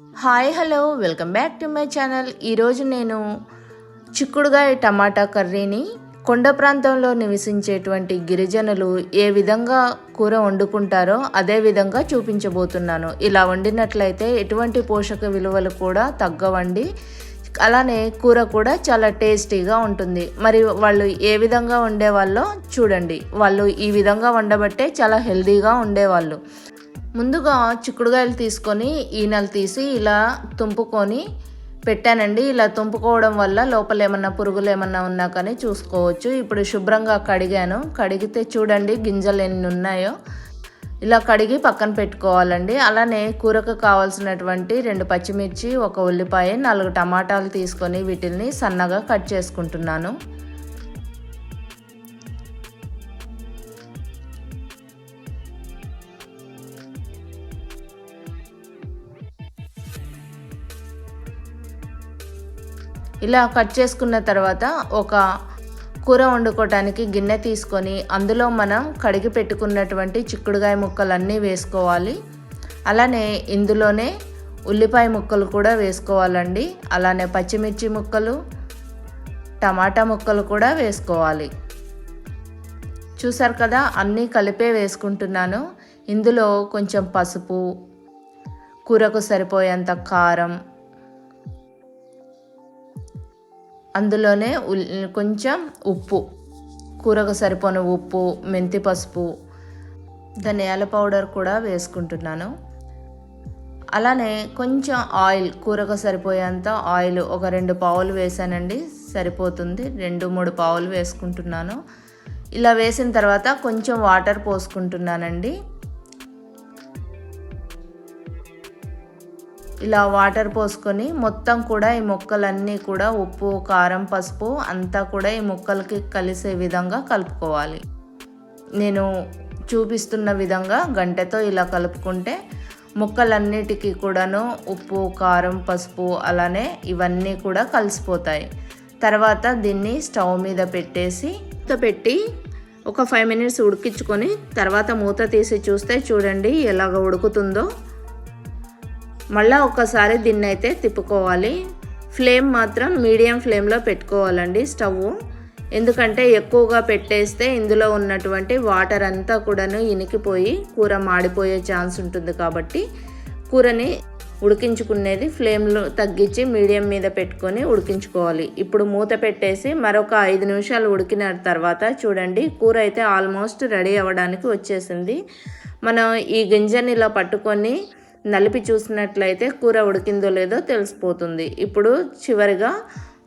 Hi hello welcome back to my channel. ఈరోజు నేను చిక్కుడుగాయ టమాటా కర్రీని కొండ ప్రాంతంలో నివసించేటువంటి గిరిజనులు ఏ విధంగా కూర వండుకుంటారో అదే విధంగా చూపించబోతున్నాను. ఇలా వండినట్లయితే ఎటువంటి పోషక విలువలు కూడా తగ్గవండి. అలానే కూర కూడా చాలా టేస్టీగా ఉంటుంది. మరి వాళ్ళు ఏ విధంగా వండేవాళ్ళో చూడండి. వాళ్ళు ఈ విధంగా వండబట్టే చాలా హెల్తీగా ఉండేవాళ్ళు. ముందుగా చిక్కుడుగాయలు తీసుకొని ఈనెలు తీసి ఇలా తుంపుకొని పెట్టానండి. ఇలా తుంపుకోవడం వల్ల లోపల ఏమన్నా పురుగులు ఏమన్నా ఉన్నా కానీ చూసుకోవచ్చు. ఇప్పుడు శుభ్రంగా కడిగాను. కడిగితే చూడండి గింజలు ఎన్ని ఉన్నాయో. ఇలా కడిగి పక్కన పెట్టుకోవాలండి. అలానే కూరకు కావాల్సినటువంటి 2 పచ్చిమిర్చి, 1 ఉల్లిపాయ, 4 టమాటాలు తీసుకొని వీటిని సన్నగా కట్ చేసుకుంటున్నాను. ఇలా కట్ చేసుకున్న తర్వాత ఒక కూర వండుకోవటానికి గిన్నె తీసుకొని అందులో మనం కడిగి పెట్టుకున్నటువంటి చిక్కుడుగాయ ముక్కలన్నీ వేసుకోవాలి. అలానే ఇందులోనే ఉల్లిపాయ ముక్కలు కూడా వేసుకోవాలండి. అలానే పచ్చిమిర్చి ముక్కలు, టమాటా ముక్కలు కూడా వేసుకోవాలి. చూసారు కదా, అన్నీ కలిపే వేసుకుంటున్నాను. ఇందులో కొంచెం పసుపు, కూరకు సరిపోయేంత కారం, అందులోనే కొంచెం ఉప్పు, కూరకు సరిపోని ఉప్పు, మెంతి పసుపు, ధనియాల పౌడర్ కూడా వేసుకుంటున్నాను. అలానే కొంచెం ఆయిల్, కూరకు సరిపోయేంత ఆయిల్ ఒక 2 పావులు వేసానండి, సరిపోతుంది. 2-3 పావులు వేసుకుంటున్నాను. ఇలా వేసిన తర్వాత కొంచెం వాటర్ పోసుకుంటున్నానండి. ఇలా వాటర్ పోసుకొని మొత్తం కూడా ఈ ముక్కలన్నీ కూడా ఉప్పు, కారం, పసుపు అంతా కూడా ఈ ముక్కలకి కలిసే విధంగా కలుపుకోవాలి. నేను చూపిస్తున్న విధంగా గంటెతో ఇలా కలుపుకుంటే ముక్కలన్నిటికీ కూడాను ఉప్పు, కారం, పసుపు అలానే ఇవన్నీ కూడా కలిసిపోతాయి. తర్వాత దీన్ని స్టవ్ మీద పెట్టి ఒక 5 మినిట్స్ ఉడికించుకొని తర్వాత మూత తీసి చూస్తే చూడండి ఎలాగ ఉడుకుతుందో. మళ్ళీ ఒకసారి దీన్ని అయితే తిప్పుకోవాలి. ఫ్లేమ్ మాత్రం మీడియం ఫ్లేమ్లో పెట్టుకోవాలండి స్టవ్. ఎందుకంటే ఎక్కువగా పెట్టేస్తే ఇందులో ఉన్నటువంటి వాటర్ అంతా కూడాను ఇనికిపోయి కూర మాడిపోయే ఛాన్స్ ఉంటుంది. కాబట్టి కూరని ఉడికించుకునేది ఫ్లేమ్లో తగ్గించి మీడియం మీద పెట్టుకొని ఉడికించుకోవాలి. ఇప్పుడు మూత పెట్టేసి మరొక 5 నిమిషాలు ఉడికిన తర్వాత చూడండి కూర అయితే ఆల్మోస్ట్ రెడీ అవ్వడానికి వచ్చేసింది. మనం ఈ గింజని ఇలా పట్టుకొని నలిపి చూసినట్లయితే కూర ఉడికిందో లేదో తెలిసిపోతుంది. ఇప్పుడు చివరిగా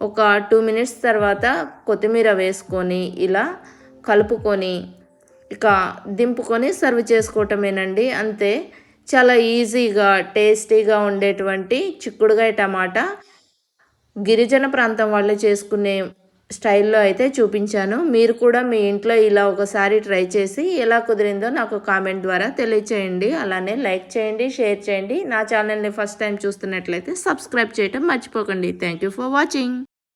ఒక 2 మినిట్స్ తర్వాత కొత్తిమీర వేసుకొని ఇలా కలుపుకొని ఇక దింపుకొని సర్వ్ చేసుకోవటమేనండి. అంతే, చాలా ఈజీగా టేస్టీగా ఉండేటువంటి చిక్కుడుగాయ టమాటా గిరిజన ప్రాంతం వాళ్ళు చేసుకునే స్టైల్లో అయితే చూపించాను. మీరు కూడా మీ ఇంట్లో ఇలా ఒకసారి ట్రై చేసి ఎలా కుదిరిందో నాకు కామెంట్ ద్వారా తెలియచేయండి. అలానే లైక్ చేయండి, షేర్ చేయండి. నా ఛానల్ని ఫస్ట్ టైం చూస్తున్నట్లయితే సబ్స్క్రైబ్ చేయటం మర్చిపోకండి. Thank you for watching.